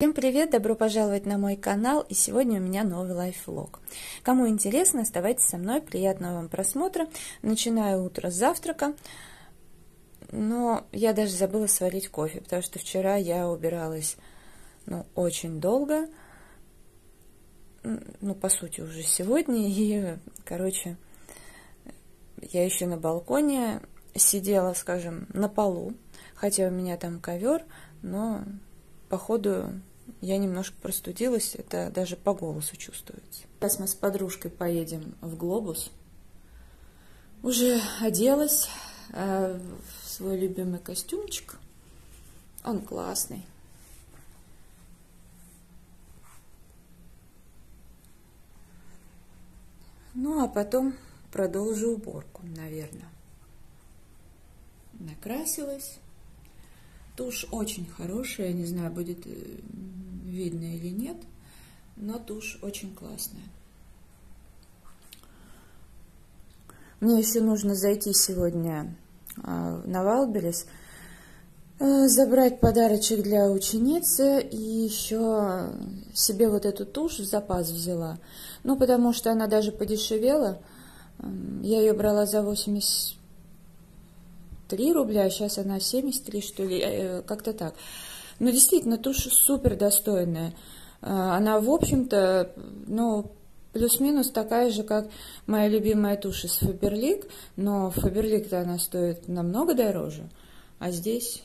Всем привет! Добро пожаловать на мой канал, и сегодня у меня новый лайфвлог. Кому интересно, оставайтесь со мной, приятного вам просмотра. Начинаю утро с завтрака, но я даже забыла сварить кофе, потому что вчера я убиралась, очень долго, по сути, уже сегодня, и, я еще на балконе сидела, скажем, на полу, хотя у меня там ковер, но, походу, я немножко простудилась, это даже по голосу чувствуется. Сейчас мы с подружкой поедем в Глобус. Уже оделась в свой любимый костюмчик. Он классный. А потом продолжу уборку, наверное. Накрасилась. Тушь очень хорошая, не знаю, будет видно или нет, но тушь очень классная. Мне еще нужно зайти сегодня на Вайлдберрис, забрать подарочек для ученицы, и еще себе вот эту тушь в запас взяла. Потому что она даже подешевела. Я ее брала за 83 рубля, а сейчас она 73, что ли, как-то так. Но действительно, тушь супер достойная. Она, в общем-то, плюс-минус такая же, как моя любимая тушь из Faberlic, но Faberlic-то она стоит намного дороже, а здесь...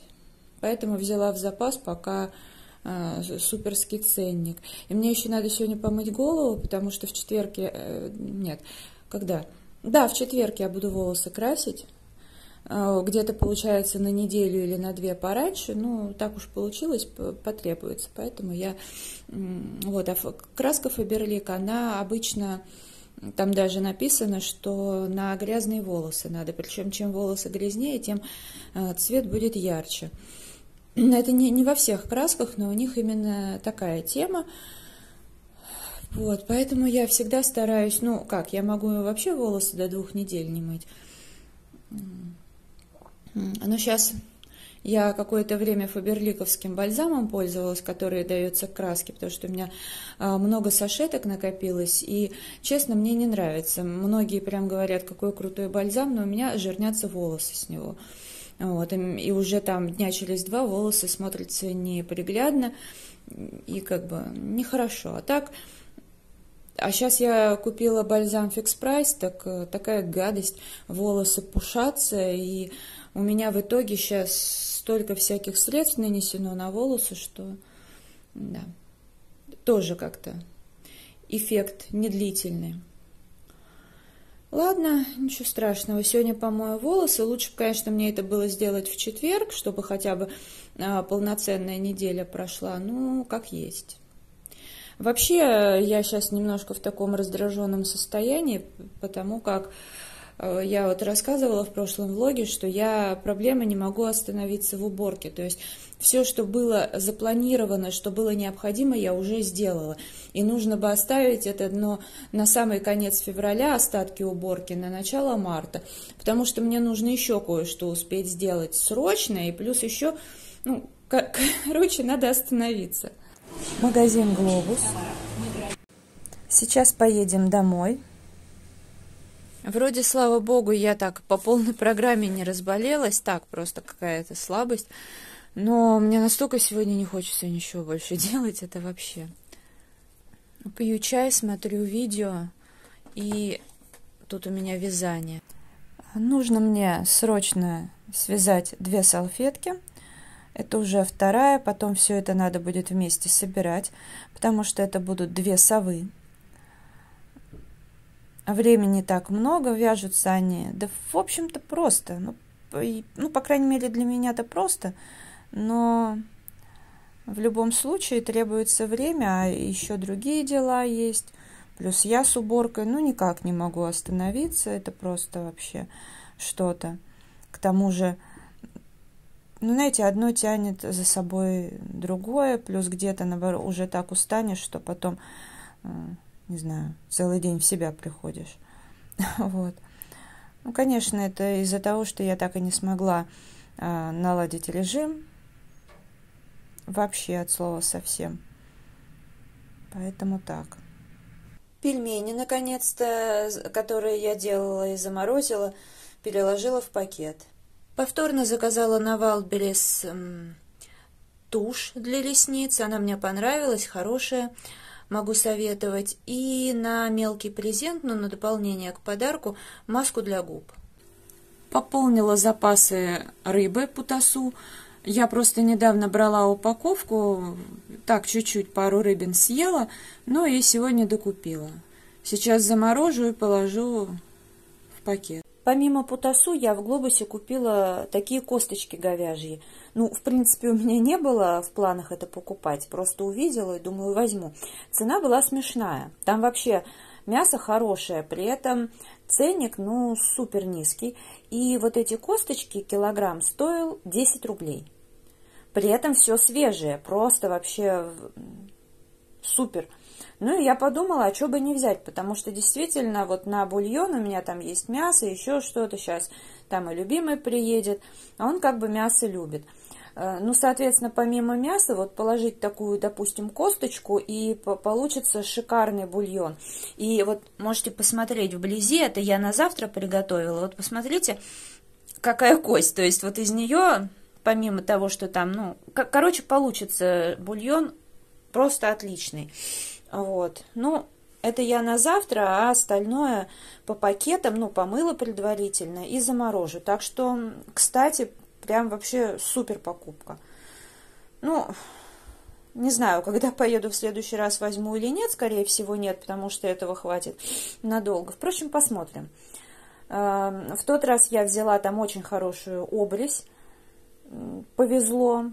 Поэтому взяла в запас, пока суперский ценник. И мне еще надо сегодня помыть голову, потому что в четверг... Нет, когда? Да, в четверг я буду волосы красить. Где-то получается на неделю или на 2 пораньше, так уж получилось, потребуется, поэтому я, а краска Faberlic, она обычно, там даже написано, что на грязные волосы надо, причем чем волосы грязнее, тем цвет будет ярче. Это не во всех красках, но у них именно такая тема, поэтому я всегда стараюсь, я могу вообще волосы до 2 недель не мыть. Но сейчас я какое-то время фаберликовским бальзамом пользовалась, который дается к краске, потому что у меня много сашеток накопилось, и, честно, мне не нравится. Многие прям говорят, какой крутой бальзам, но у меня жирнятся волосы с него. И уже там дня через 2 волосы смотрятся неприглядно и нехорошо. А сейчас я купила бальзам Fix Price, такая гадость, волосы пушатся, и у меня в итоге сейчас столько всяких средств нанесено на волосы, что, да, тоже как-то эффект недлительный. Ладно, ничего страшного, сегодня помою волосы. Лучше, конечно, мне это было сделать в четверг, чтобы хотя бы полноценная неделя прошла, как есть. Вообще, я сейчас немножко в таком раздраженном состоянии, потому как я рассказывала в прошлом влоге, что я проблемы не могу остановиться в уборке. То есть все, что было запланировано, что было необходимо, я уже сделала. И нужно бы оставить это на самый конец февраля, остатки уборки, на начало марта. Потому что мне нужно еще кое-что успеть сделать срочно. И плюс еще, надо остановиться. Магазин «Глобус». Сейчас поедем домой. Вроде, слава богу, я так по полной программе не разболелась, так, просто какая-то слабость. Но мне настолько сегодня не хочется ничего больше делать, это вообще. Пью чай, смотрю видео, и тут у меня вязание. Нужно мне срочно связать 2 салфетки. Это уже 2-я, потом все это надо будет вместе собирать, потому что это будут 2 совы. Времени так много, вяжутся они, да, в общем-то, просто. По крайней мере, для меня это просто, но в любом случае требуется время, а еще другие дела есть. Плюс я с уборкой, никак не могу остановиться, это просто вообще что-то. К тому же, знаете, одно тянет за собой другое, плюс где-то, наоборот, уже так устанешь, что потом... не знаю, целый день в себя приходишь. Конечно, это из-за того, что я так и не смогла наладить режим. вообще от слова совсем. Поэтому так. Пельмени, наконец-то, которые я делала и заморозила, переложила в пакет. Повторно заказала на Wildberries тушь для ресниц. Она мне понравилась, хорошая, могу советовать. И на мелкий презент, но на дополнение к подарку, маску для губ. Пополнила запасы рыбы путасу. Я просто недавно брала упаковку, так чуть-чуть пару рыбин съела, но и сегодня докупила. Сейчас заморожу и положу в пакет. Помимо путасу я в Глобусе купила такие косточки говяжьи. Ну, в принципе, у меня не было в планах это покупать, просто увидела и думаю, возьму. Цена была смешная. Там вообще мясо хорошее, при этом ценник, ну, супер низкий. И вот эти косточки, килограмм, стоил 10 рублей. При этом все свежее, просто вообще супер. Ну, и я подумала, а что бы не взять, потому что действительно вот на бульон у меня там есть мясо, еще что-то. Сейчас там и любимый приедет, а он как бы мясо любит. Ну, соответственно, помимо мяса, вот положить такую, допустим, косточку, и получится шикарный бульон. И вот можете посмотреть вблизи, это я на завтра приготовила. Вот посмотрите, какая кость, то есть вот из нее, помимо того, что там, ну, короче, получится бульон просто отличный. Вот, ну, это я на завтра, а остальное по пакетам, ну, помыла предварительно и заморожу. Так что, кстати, прям вообще супер покупка. Ну, не знаю, когда поеду в следующий раз, возьму или нет. Скорее всего, нет, потому что этого хватит надолго. Впрочем, посмотрим. В тот раз я взяла там очень хорошую обрезь. Повезло.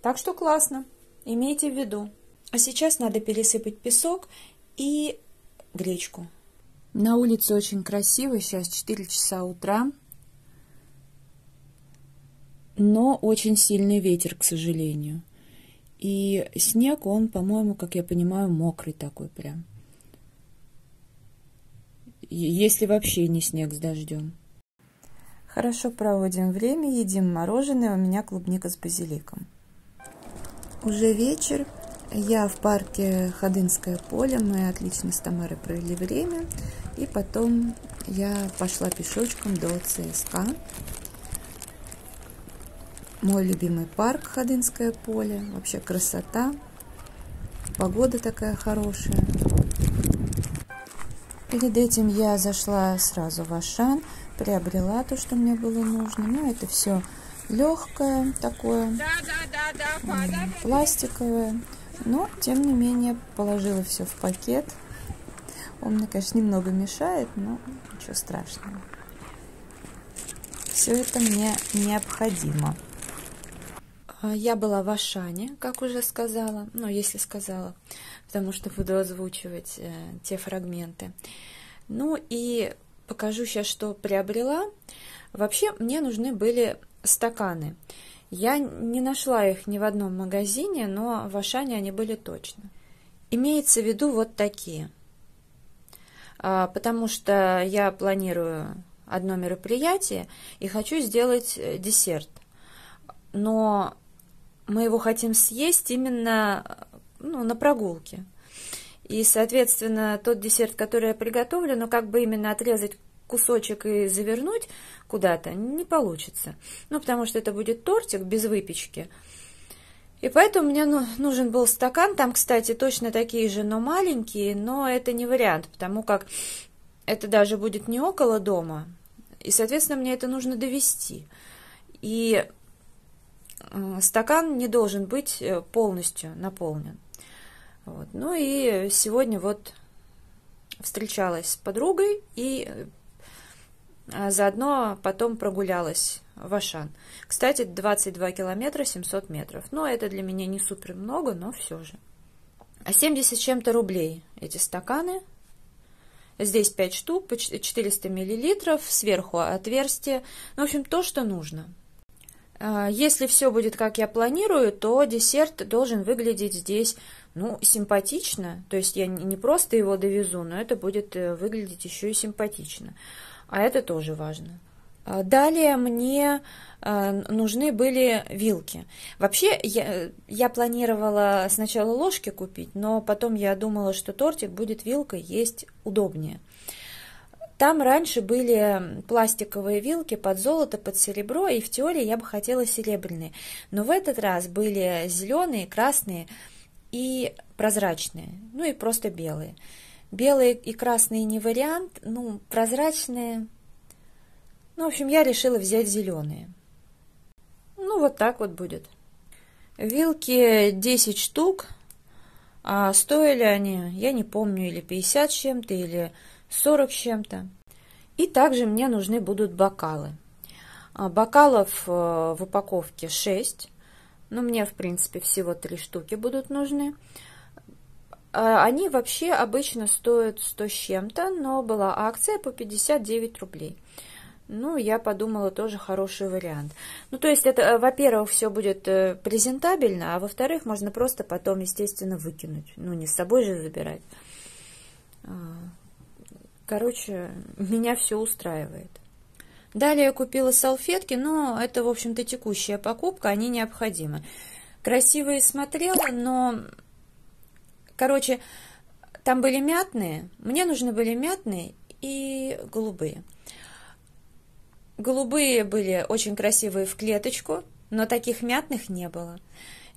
Так что классно. Имейте в виду. А сейчас надо пересыпать песок и гречку. На улице очень красиво. Сейчас 4 часа утра. Но очень сильный ветер, к сожалению. И снег, он, по-моему, как я понимаю, мокрый такой прям. Если вообще не снег с дождем. Хорошо проводим время, едим мороженое. У меня клубника с базиликом. Уже вечер. Я в парке Ходынское поле. Мы отлично с Тамарой провели время. И потом я пошла пешочком до ЦСКА. Мой любимый парк Ходынское поле. Вообще красота. Погода такая хорошая. Перед этим я зашла сразу в Ашан. Приобрела то, что мне было нужно. Ну, это все легкое такое. Пластиковое. Но, тем не менее, положила все в пакет. Он мне, конечно, немного мешает, но ничего страшного. Все это мне необходимо. Я была в Ашане, как уже сказала, ну, если сказала, потому что буду озвучивать те фрагменты. Ну, и покажу сейчас, что приобрела. Вообще, мне нужны были стаканы. Я не нашла их ни в одном магазине, но в Ашане они были точно. Имеется в виду вот такие. Потому что я планирую одно мероприятие и хочу сделать десерт. Но мы его хотим съесть именно, ну, на прогулке. И, соответственно, тот десерт, который я приготовлю, но как бы именно отрезать кусочек и завернуть куда-то не получится. Ну, потому что это будет тортик без выпечки. И поэтому мне нужен был стакан. Там, кстати, точно такие же, но маленькие. Но это не вариант, потому как это даже будет не около дома. И, соответственно, мне это нужно довести. И стакан не должен быть полностью наполнен. Вот. Ну и сегодня вот встречалась с подругой и заодно потом прогулялась в Ашан. Кстати, 22 километра 700 метров. Но это для меня не супер много, но все же. 70 с чем-то рублей эти стаканы. Здесь 5 штук, по 400 миллилитров, сверху отверстие. Ну, в общем, то, что нужно. Если все будет, как я планирую, то десерт должен выглядеть здесь, ну, симпатично. То есть я не просто его довезу, но это будет выглядеть еще и симпатично. А это тоже важно. Далее мне нужны были вилки. Вообще, я планировала сначала ложки купить, но потом я думала, что тортик будет вилкой есть удобнее. Там раньше были пластиковые вилки под золото, под серебро, и в теории я бы хотела серебряные. Но в этот раз были зеленые, красные и прозрачные, ну и просто белые. Белые и красные не вариант, ну, прозрачные. Ну, в общем, я решила взять зеленые. Ну, вот так вот будет. Вилки 10 штук. А стоили они, я не помню, или 50 с чем-то, или 40 с чем-то. И также мне нужны будут бокалы. Бокалов в упаковке 6. Но мне, в принципе, всего 3 штуки будут нужны. Они вообще обычно стоят 100 с чем-то, но была акция по 59 рублей. Ну, я подумала, тоже хороший вариант. Ну, то есть, это, во-первых, все будет презентабельно, а во-вторых, можно просто потом, естественно, выкинуть. Ну, не с собой же забирать. Короче, меня все устраивает. Далее я купила салфетки, но это, в общем-то, текущая покупка, они необходимы. Красивые смотрела, но, короче, там были мятные, мне нужны были мятные и голубые. Голубые были очень красивые в клеточку, но таких мятных не было.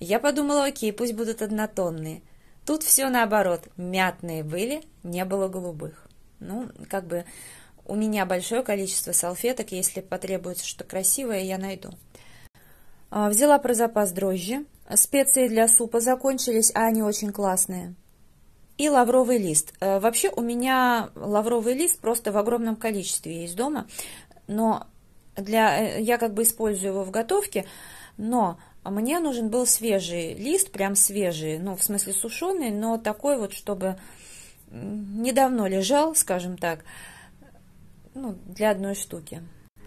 Я подумала, окей, пусть будут однотонные. Тут все наоборот, мятные были, не было голубых. Ну, как бы у меня большое количество салфеток, если потребуется что-то красивое, я найду. Взяла про запас дрожжи. Специи для супа закончились, а они очень классные. И лавровый лист. Вообще у меня лавровый лист просто в огромном количестве есть дома, но я как бы использую его в готовке, но мне нужен был свежий лист, прям свежий, ну, в смысле сушеный, но такой вот, чтобы недавно лежал, скажем так, ну, для одной штуки.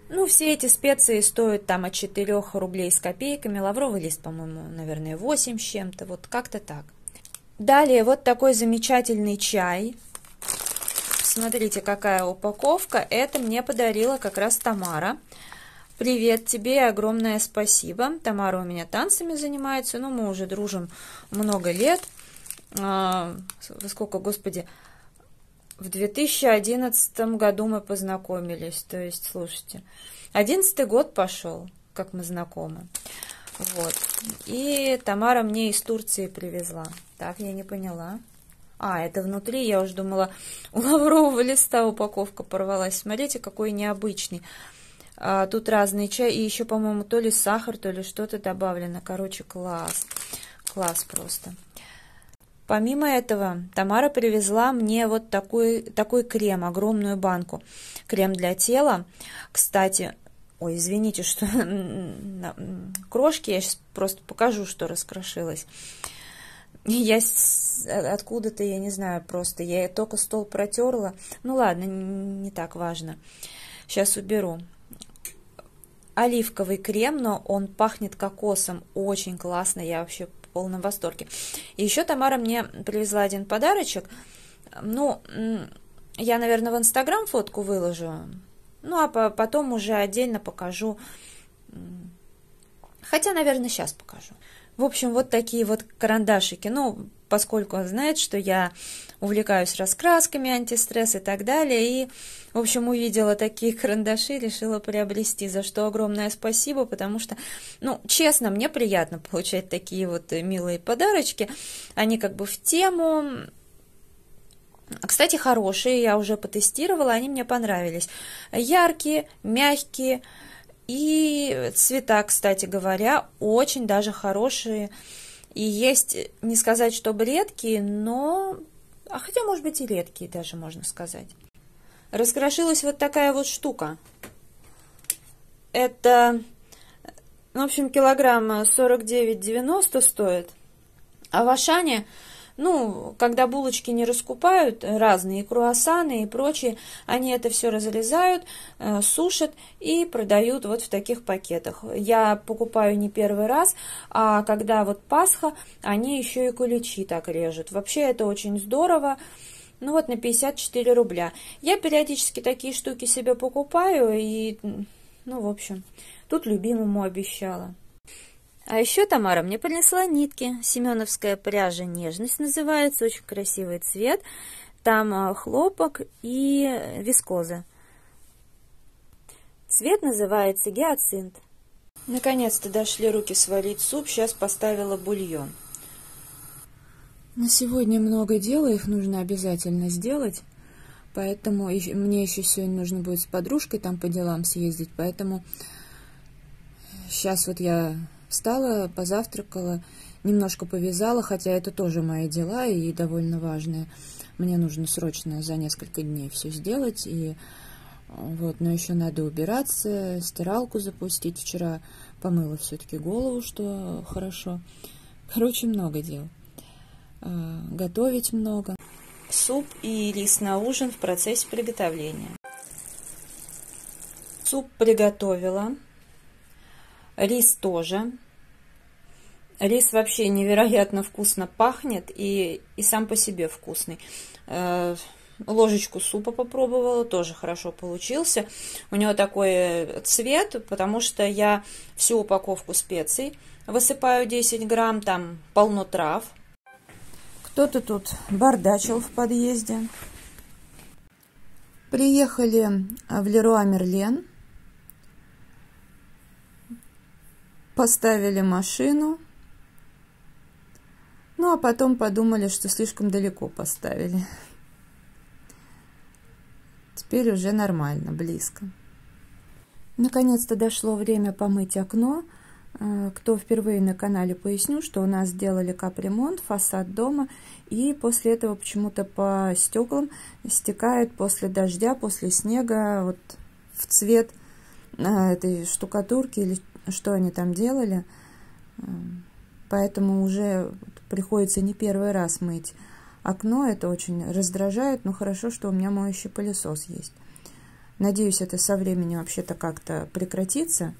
Ну, все эти специи стоят там от 4 рублей с копейками, лавровый лист, по-моему, наверное, 8 с чем-то, вот как-то так. Далее вот такой замечательный чай. Смотрите, какая упаковка. Это мне подарила как раз Тамара. Привет тебе и огромное спасибо. Тамара у меня танцами занимается, но мы уже дружим много лет. Сколько, господи, в 2011 году мы познакомились. То есть, слушайте, 11-й год пошел, как мы знакомы. Вот. И Тамара мне из Турции привезла. Так, я не поняла. Это внутри, я уже думала, у лаврового листа упаковка порвалась. Смотрите, какой необычный. Тут разный чай, и еще, по-моему, то ли сахар, то ли что-то добавлено. Короче, класс. Класс просто. Помимо этого, Тамара привезла мне вот такой крем, огромную банку. Крем для тела. Кстати, ой, извините, что крошки, я сейчас просто покажу, что раскрошилось. Я откуда-то, я не знаю, просто я только стол протерла. Ну ладно, не так важно. Сейчас уберу. Оливковый крем, но он пахнет кокосом. Очень классно, я вообще в полном восторге. И еще Тамара мне привезла один подарочек. Ну, я, наверное, в Инстаграм фотку выложу. Ну, а потом уже отдельно покажу. Хотя, наверное, сейчас покажу. В общем, вот такие вот карандашики. Ну, поскольку он знает, что я увлекаюсь раскрасками, антистресс и так далее. И, в общем, увидела такие карандаши, решила приобрести, за что огромное спасибо, потому что, ну, честно, мне приятно получать такие вот милые подарочки. Они как бы в тему. Кстати, хорошие, я уже потестировала, они мне понравились. Яркие, мягкие. И цвета, кстати говоря, очень даже хорошие. И есть, не сказать, чтобы редкие, но... хотя, может быть, и редкие даже, можно сказать. Раскрошилась вот такая вот штука. Это, в общем, килограмм 49,90 стоит. А в Ашане... Ну, когда булочки не раскупают, разные круассаны и прочие, они это все разрезают, сушат и продают вот в таких пакетах. Я покупаю не первый раз, а когда вот Пасха, они еще и куличи так режут. Вообще это очень здорово. Ну вот на 54 рубля. Я периодически такие штуки себе покупаю, и Ну, в общем, тут любимому обещала. А еще Тамара мне принесла нитки. Семеновская пряжа «Нежность» называется. Очень красивый цвет. Там хлопок и вискоза. Цвет называется гиацинт. Наконец-то дошли руки сварить суп. Сейчас поставила бульон. На сегодня много дела, их нужно обязательно сделать. Поэтому мне еще сегодня нужно будет с подружкой там по делам съездить. Поэтому сейчас вот я встала, позавтракала, немножко повязала, хотя это тоже мои дела и довольно важные. Мне нужно срочно за несколько дней все сделать. И вот, но еще надо убираться, стиралку запустить. Вчера помыла все-таки голову, что хорошо. Короче, много дел. Готовить много. Суп и рис на ужин в процессе приготовления. Суп приготовила. Рис тоже. Рис вообще невероятно вкусно пахнет и сам по себе вкусный. Ложечку супа попробовала, тоже хорошо получился. У него такой цвет, потому что я всю упаковку специй высыпаю 10 грамм, там полно трав. Кто-то тут бардачил в подъезде. Приехали в Леруа Мерлен. Поставили машину. Ну, а потом подумали, что слишком далеко поставили. Теперь уже нормально, близко. Наконец-то дошло время помыть окно. Кто впервые на канале, поясню, что у нас сделали капремонт, фасад дома, и после этого почему-то по стеклам стекает после дождя, после снега вот в цвет этой штукатурки или что они там делали. Поэтому уже приходится не первый раз мыть окно. Это очень раздражает, но хорошо, что у меня моющий пылесос есть. Надеюсь, это со временем вообще-то как-то прекратится,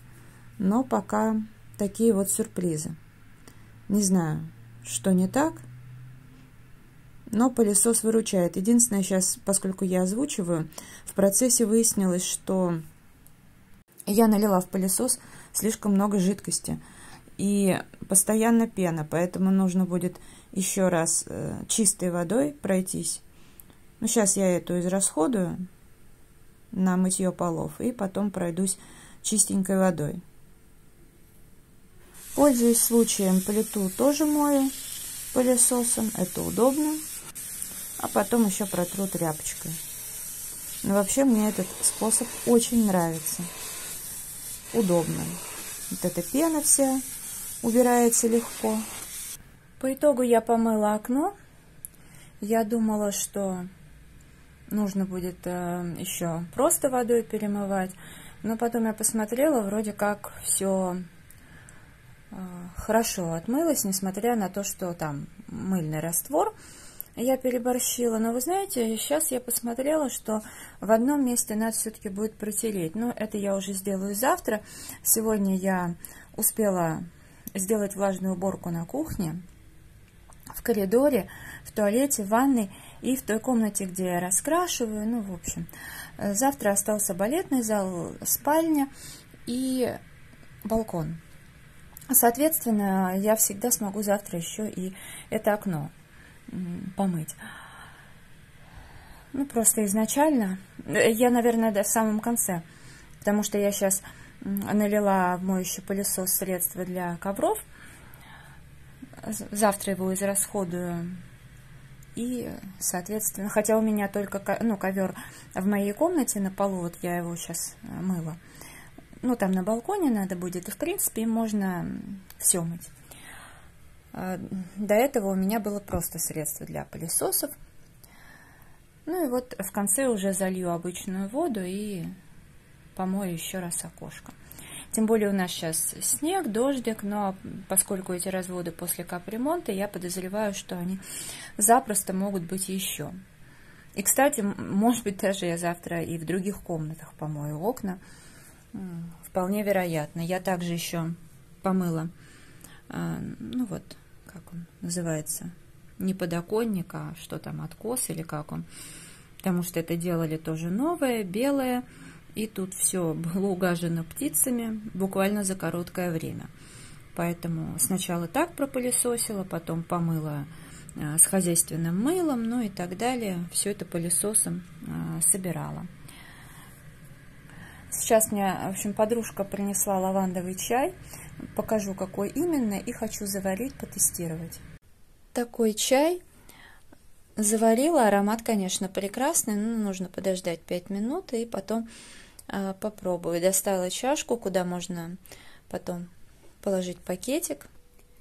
но пока такие вот сюрпризы. Не знаю, что не так, но пылесос выручает. Единственное, сейчас, поскольку я озвучиваю, в процессе выяснилось, что я налила в пылесос слишком много жидкости и постоянно пена, поэтому нужно будет еще раз чистой водой пройтись. Ну, сейчас я эту израсходую на мытье полов и потом пройдусь чистенькой водой. Пользуясь случаем, плиту тоже мою пылесосом, это удобно. А потом еще протру тряпочкой. Но вообще мне этот способ очень нравится. Удобно. Вот эта пена вся убирается легко. По итогу я помыла окно. Я думала, что нужно будет еще просто водой перемывать. Но потом я посмотрела, вроде как все хорошо отмылось, несмотря на то, что там мыльный раствор я переборщила. Но вы знаете, сейчас я посмотрела, что в одном месте надо все-таки будет протереть. Но это я уже сделаю завтра. Сегодня я успела сделать влажную уборку на кухне, в коридоре, в туалете, в ванной и в той комнате, где я раскрашиваю. Ну, в общем, завтра остался балетный зал, спальня и балкон. Соответственно, я всегда смогу завтра еще и это окно помыть. Ну, просто изначально, я, наверное, в самом конце, потому что я сейчас налила в моющий пылесос средства для ковров. Завтра его израсходую. И, соответственно, хотя у меня только ковер в моей комнате на полу, вот я его сейчас мыла. Ну, там на балконе надо будет, и, в принципе, можно все мыть. До этого у меня было просто средство для пылесосов. Ну, и вот в конце уже залью обычную воду и помою еще раз окошко. Тем более у нас сейчас снег, дождик, но поскольку эти разводы после капремонта, я подозреваю, что они запросто могут быть еще. И, кстати, может быть, даже я завтра и в других комнатах помою окна. Вполне вероятно. Я также еще помыла, ну вот, как он называется, не подоконник, а что там, откос или как он. Потому что это делали тоже новое, белое. и тут все было угажено птицами буквально за короткое время. Поэтому сначала так пропылесосила, потом помыла с хозяйственным мылом, ну и так далее. Все это пылесосом собирала. Сейчас мне, в общем, подружка принесла лавандовый чай. Покажу, какой именно, и хочу заварить, потестировать. Такой чай заварила. Аромат, конечно, прекрасный, но нужно подождать 5 минут и потом попробую. Достала чашку, куда можно потом положить пакетик.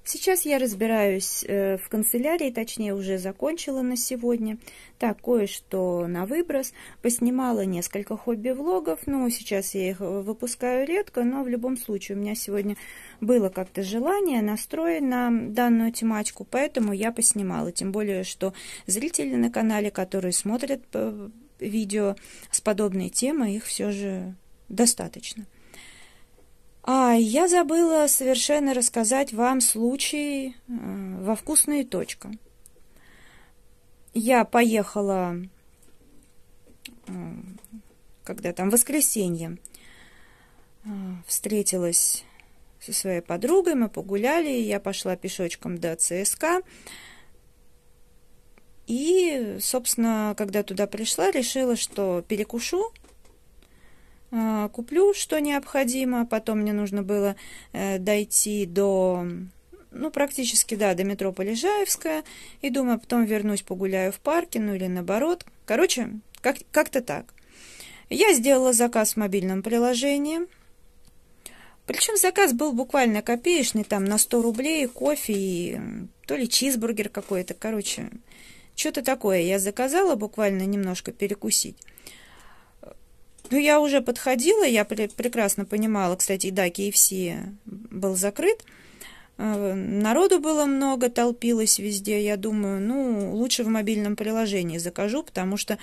Сейчас я разбираюсь в канцелярии, точнее уже закончила на сегодня. Так, кое-что на выброс. Поснимала несколько хобби-влогов. Ну, сейчас я их выпускаю редко, но в любом случае у меня сегодня было как-то желание, настрой на данную тематику, поэтому я поснимала. Тем более, что зрители на канале, которые смотрят видео с подобной темой, их все же достаточно. Я забыла совершенно рассказать вам случай во «Вкусная точка». Я поехала, когда там в воскресенье, встретилась со своей подругой, мы погуляли, я пошла пешочком до ЦСКА. И, собственно, когда туда пришла, решила, что перекушу, куплю, что необходимо. Потом мне нужно было дойти до, ну, практически, да, до метро Полежаевская. И думаю, потом вернусь, погуляю в парке, ну, или наоборот. Короче, как-то так. Я сделала заказ в мобильном приложении. Причем заказ был буквально копеечный, там, на 100 рублей, кофе и то ли чизбургер какой-то. Короче, что-то такое я заказала, буквально немножко перекусить. Ну, я уже подходила, я прекрасно понимала, кстати, да, KFC был закрыт, народу было много, толпилось везде, я думаю, ну, лучше в мобильном приложении закажу, потому что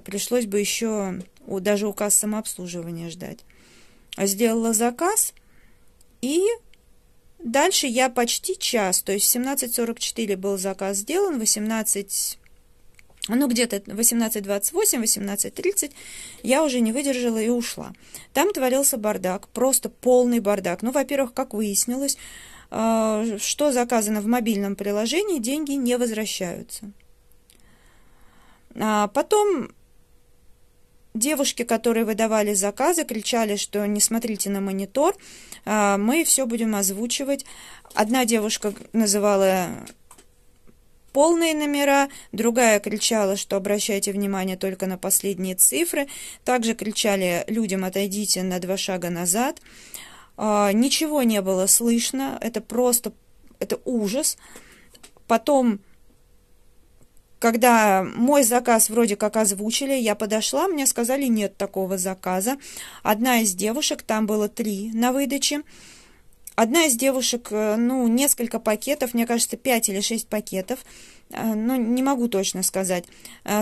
пришлось бы еще даже указ самообслуживания ждать. Сделала заказ, и дальше я почти час, то есть в 17:44 был заказ сделан, 18... Ну, где-то 18:28, 18:30 я уже не выдержала и ушла. Там творился бардак, просто полный бардак. Ну, во-первых, как выяснилось, что заказано в мобильном приложении, деньги не возвращаются. Потом девушки, которые выдавали заказы, кричали, что не смотрите на монитор, мы все будем озвучивать. Одна девушка называла полные номера, другая кричала, что обращайте внимание только на последние цифры. Также кричали людям: отойдите на 2 шага назад. Ничего не было слышно, это просто, это ужас. Потом, когда мой заказ вроде как озвучили, я подошла, мне сказали, нет такого заказа. Одна из девушек, там было 3 на выдаче, одна из девушек, ну, несколько пакетов, мне кажется, 5 или 6 пакетов, ну, не могу точно сказать,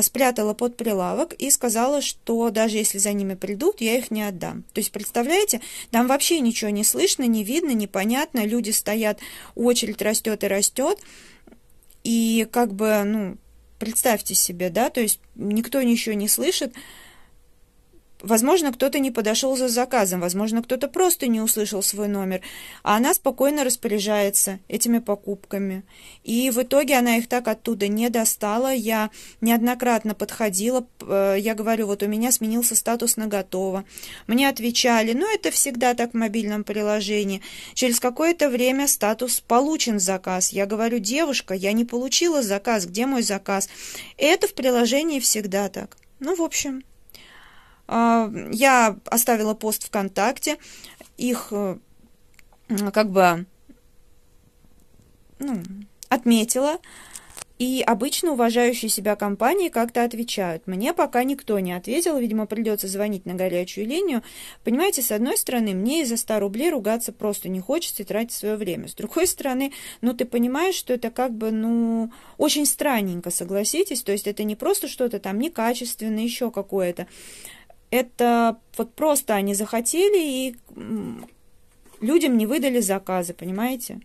спрятала под прилавок и сказала, что даже если за ними придут, я их не отдам. То есть, представляете, там вообще ничего не слышно, не видно, непонятно, люди стоят, очередь растет и растет, и как бы, ну, представьте себе, да, то есть никто ничего не слышит. Возможно, кто-то не подошел за заказом, возможно, кто-то просто не услышал свой номер, а она спокойно распоряжается этими покупками. И в итоге она их так оттуда не достала. Я неоднократно подходила, я говорю, вот у меня сменился статус на готово. Мне отвечали, ну, это всегда так в мобильном приложении. Через какое-то время статус получен заказ. Я говорю, девушка, я не получила заказ, где мой заказ? Это в приложении всегда так. Ну, в общем... Я оставила пост ВКонтакте, их как бы, ну, отметила, и обычно уважающие себя компании как-то отвечают. Мне пока никто не ответил, видимо, придется звонить на горячую линию. Понимаете, с одной стороны, мне из-за 100 рублей ругаться просто не хочется и тратить свое время. С другой стороны, ну, ты понимаешь, что это как бы, ну, очень странненько, согласитесь, то есть это не просто что-то там некачественное, еще какое-то. Это вот просто они захотели, и людям не выдали заказы, понимаете?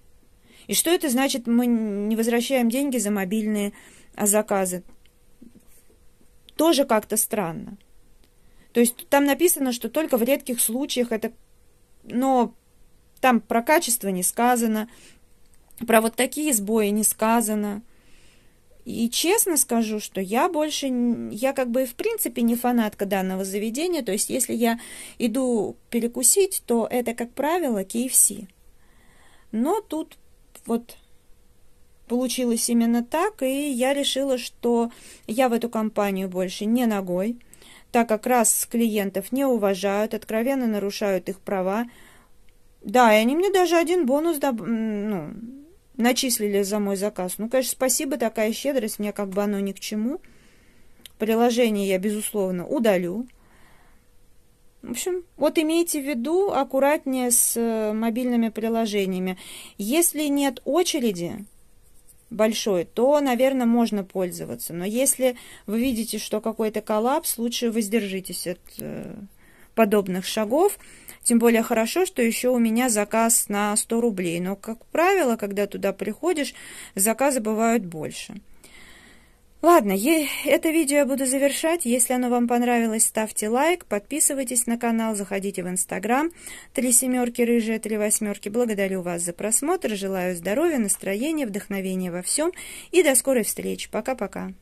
И что это значит, мы не возвращаем деньги за мобильные заказы? Тоже как-то странно. То То есть там написано, что только в редких случаях это... Но там про качество не сказано, про вот такие сбои не сказано. И честно скажу, что я как бы в принципе не фанатка данного заведения. То есть если я иду перекусить, то это, как правило, KFC. Но тут вот получилось именно так, и я решила, что я в эту компанию больше не ногой, так как раз клиентов не уважают, откровенно нарушают их права. Да, и они мне даже один бонус начислили за мой заказ. Ну, конечно, спасибо, такая щедрость, мне как бы оно ни к чему. Приложение я, безусловно, удалю. В общем, вот имейте в виду аккуратнее с мобильными приложениями. Если нет очереди большой, то, наверное, можно пользоваться. Но если вы видите, что какой-то коллапс, лучше воздержитесь от подобных шагов. Тем более хорошо, что еще у меня заказ на 100 рублей. Но, как правило, когда туда приходишь, заказы бывают больше. Ладно, это видео я буду завершать. Если оно вам понравилось, ставьте лайк, подписывайтесь на канал, заходите в Инстаграм. 3 семерки рыжие, 3 восьмерки. Благодарю вас за просмотр. Желаю здоровья, настроения, вдохновения во всем. И до скорой встречи. Пока-пока.